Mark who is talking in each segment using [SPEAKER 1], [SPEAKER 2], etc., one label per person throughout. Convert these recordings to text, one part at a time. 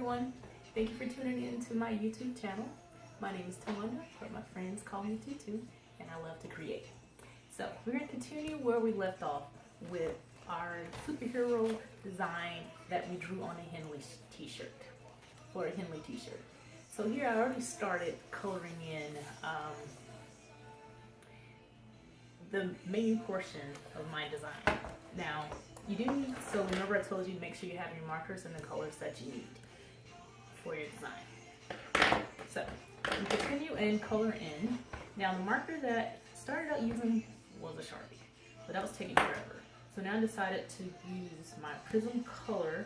[SPEAKER 1] everyone. Thank you for tuning in to my YouTube channel. My name is Tawanda, but my friends call me TuTu, and I love to create. So we're going to continue where we left off with our superhero design that we drew on a Henley t-shirt, or a Henley t-shirt. So here I already started coloring in the main portion of my design. Now, you do need, so remember I told you make sure you have your markers and the colors that you need for your design. So, we continue and color in. Now the marker that I started out using was a Sharpie, but that was taking forever. So now I decided to use my Prism Color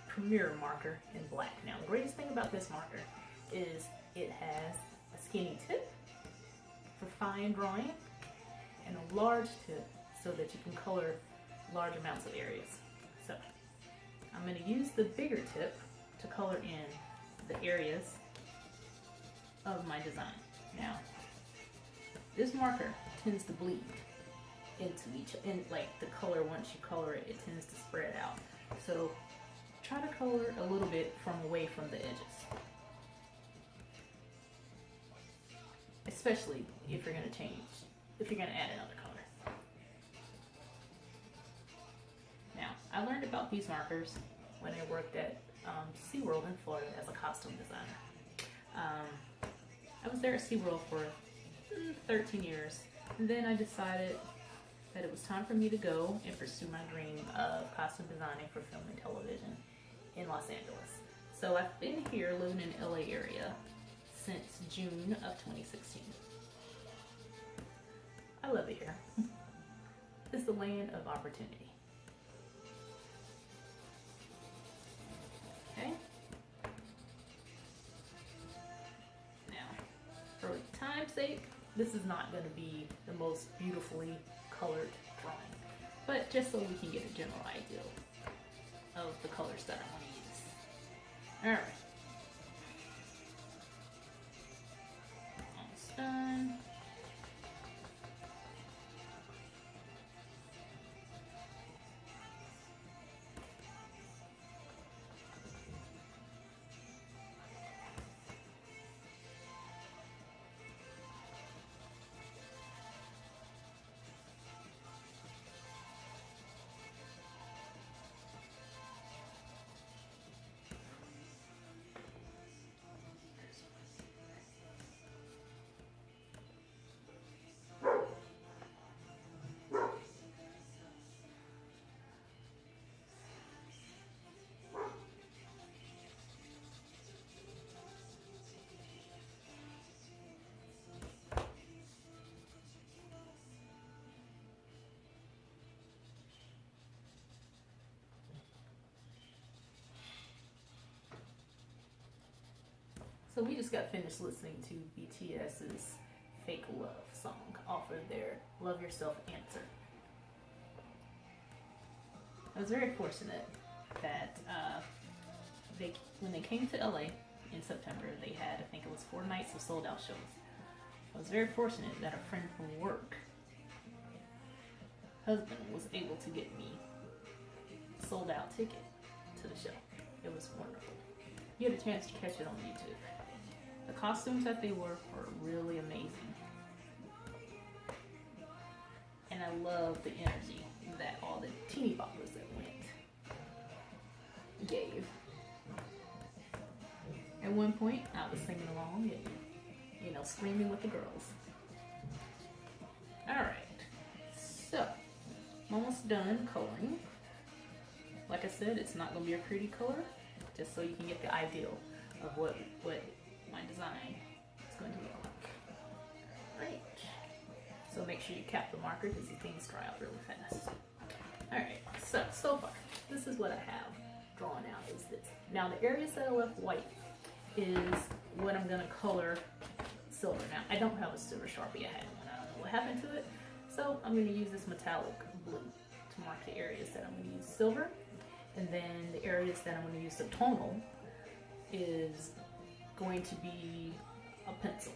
[SPEAKER 1] Premier marker in black. Now the greatest thing about this marker is it has a skinny tip for fine drawing and a large tip so that you can color large amounts of areas. So I'm going to use the bigger tip to color in the areas of my design. Now this marker tends to bleed into like the color. Once you color it, it tends to spread out. So try to color a little bit from away from the edges, especially if you're going to add another color. Now, I learned about these markers when I worked at SeaWorld in Florida as a costume designer. I was there at SeaWorld for 13 years, and then I decided that it was time for me to go and pursue my dream of costume designing for film and television in Los Angeles. So I've been here living in the LA area since June of 2016. I love it here. It's the land of opportunity. Okay. Now, for time's sake, this is not going to be the most beautifully colored drawing, but just so we can get a general idea of the colors that I want to use. Alright. Almost done. So we just got finished listening to BTS's Fake Love song off of their Love Yourself Answer. I was very fortunate that when they came to LA in September, they had, I think it was 4 nights of sold out shows. I was very fortunate that a friend from work, husband, was able to get me a sold out ticket to the show. It was wonderful. You had a chance to catch it on YouTube. The costumes that they wore were really amazing. And I love the energy that all the teeny boppers that went gave. At one point, I was singing along and, screaming with the girls. Alright, so I'm almost done coloring. Like I said, it's not going to be a pretty color, just so you can get the ideal of what my design is going to look like. Alright, so make sure you cap the marker because these things dry out really fast. Alright, so far, this is what I have drawn out is this. Now the areas that I left white is what I'm going to color silver. Now I don't have a silver Sharpie, I had one, I don't know what happened to it, so I'm going to use this metallic blue to mark the areas that I'm going to use silver, and then the areas that I'm going to use the tonal is going to be a pencil.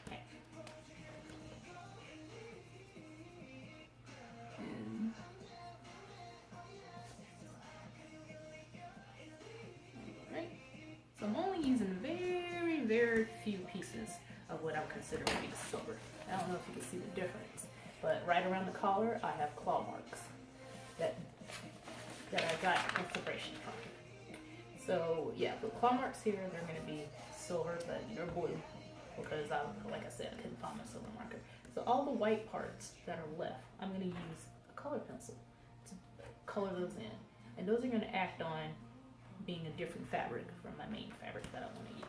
[SPEAKER 1] Okay. very few pieces of what I'm considering to be silver. I don't know if you can see the difference, but right around the collar, I have claw marks that I got inspiration from. So yeah, the claw marks here, they're going to be silver, but they're blue because like I said, I couldn't find my silver marker. So all the white parts that are left, I'm going to use a color pencil to color those in. And those are going to act on being a different fabric from my main fabric that I want to use.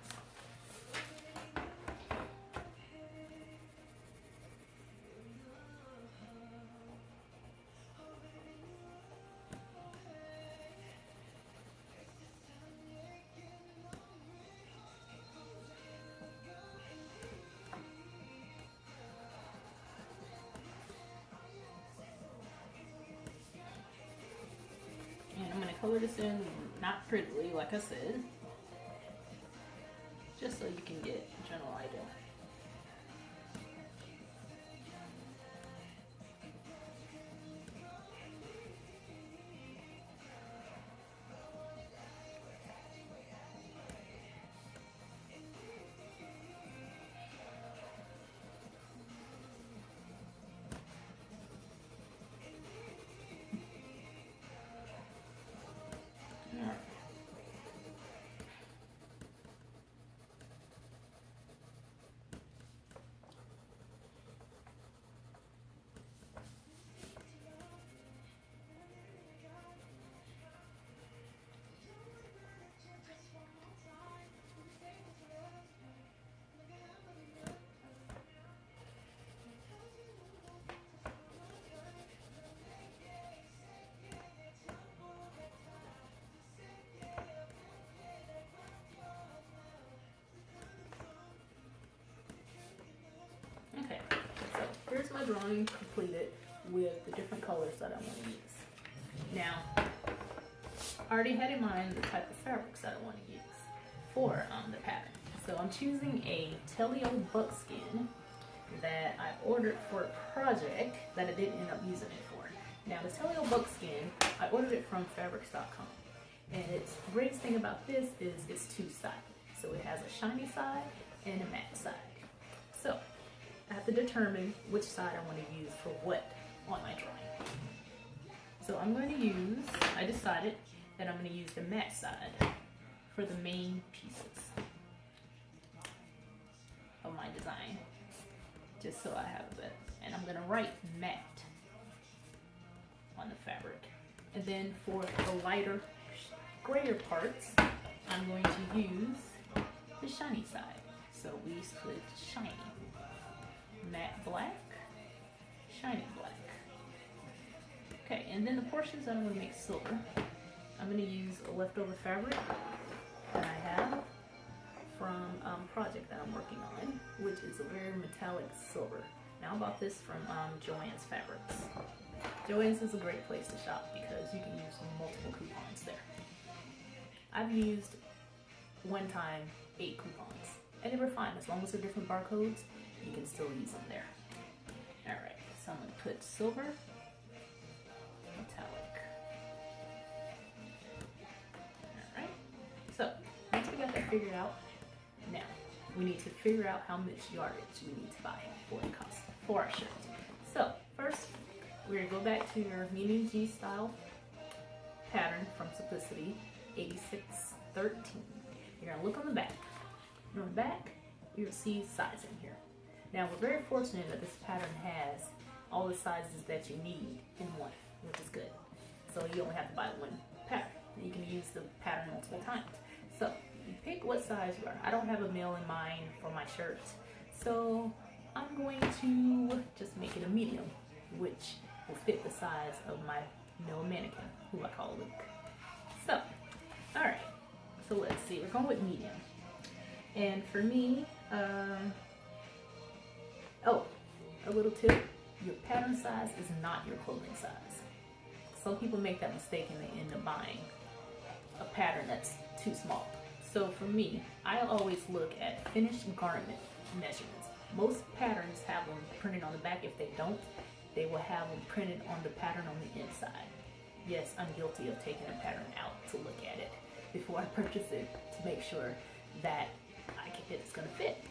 [SPEAKER 1] Color this in not prettily, like I said, just so you can get a general idea. Okay, so here's my drawing completed with the different colors that I want to use. Now, I already had in mind the type of fabrics that I want to use for the pattern. So I'm choosing a Teleo buckskin that I ordered for a project that I didn't end up using it for. Now the Teleo buckskin, I ordered it from fabrics.com. And its greatest thing about this is it's two-sided. So it has a shiny side and a matte side. So I have to determine which side I want to use for what on my drawing. So I'm going to use, I decided that I'm going to use the matte side for the main pieces of my design, just so I have it. And I'm going to write matte on the fabric. And then for the lighter, grayer parts, I'm going to use the shiny side. So we split shiny. Matte black, shiny black. Okay, and then the portions that I'm going to make silver, I'm going to use a leftover fabric that I have from a project that I'm working on, which is a very metallic silver. Now I bought this from Joann's Fabrics. Joann's is a great place to shop because you can use multiple coupons there. I've used one time 8 coupons, and they were fine as long as they're different barcodes. You can still use them there. Alright, so I'm going to put silver, metallic. Alright, so once we got that figured out, now we need to figure out how much yardage we need to buy for the cost for our shirt. So first, we're going to go back to your medium G style pattern from Simplicity 8613. You're going to look on the back. And on the back, you'll see sizing here. Now we're very fortunate that this pattern has all the sizes that you need in one, which is good. So you only have to buy one pattern. You can use the pattern multiple times. So you pick what size you are. I don't have a male in mind for my shirts, so I'm going to just make it a medium, which will fit the size of my male mannequin, who I call Luke. So, alright, so let's see, we're going with medium. And for me, oh, a little tip, your pattern size is not your clothing size. Some people make that mistake and they end up buying a pattern that's too small. So for me, I always look at finished garment measurements. Most patterns have them printed on the back. If they don't, they will have them printed on the pattern on the inside. Yes, I'm guilty of taking a pattern out to look at it before I purchase it to make sure that I can it's gonna fit.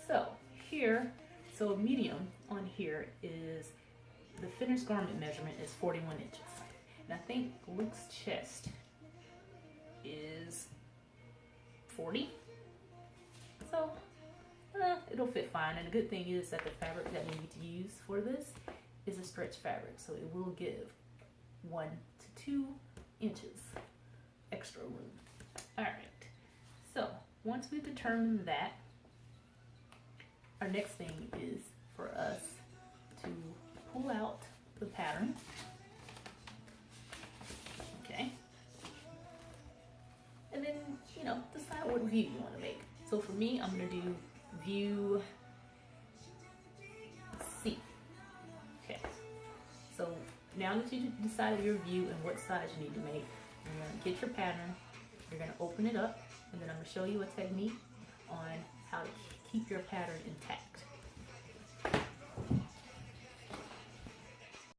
[SPEAKER 1] So here, so medium on here is, the finished garment measurement is 41 inches. And I think Luke's chest is 40. So it'll fit fine. And the good thing is that the fabric that we need to use for this is a stretch fabric. So it will give 1 to 2 inches extra room. All right. So once we've determined that, our next thing is for us to pull out the pattern. Okay. And then, you know, decide what view you want to make. So for me, I'm going to do view C. Okay. So now that you decided your view and what size you need to make, you're going to get your pattern, you're going to open it up, and then I'm going to show you a technique on how to keep your pattern intact.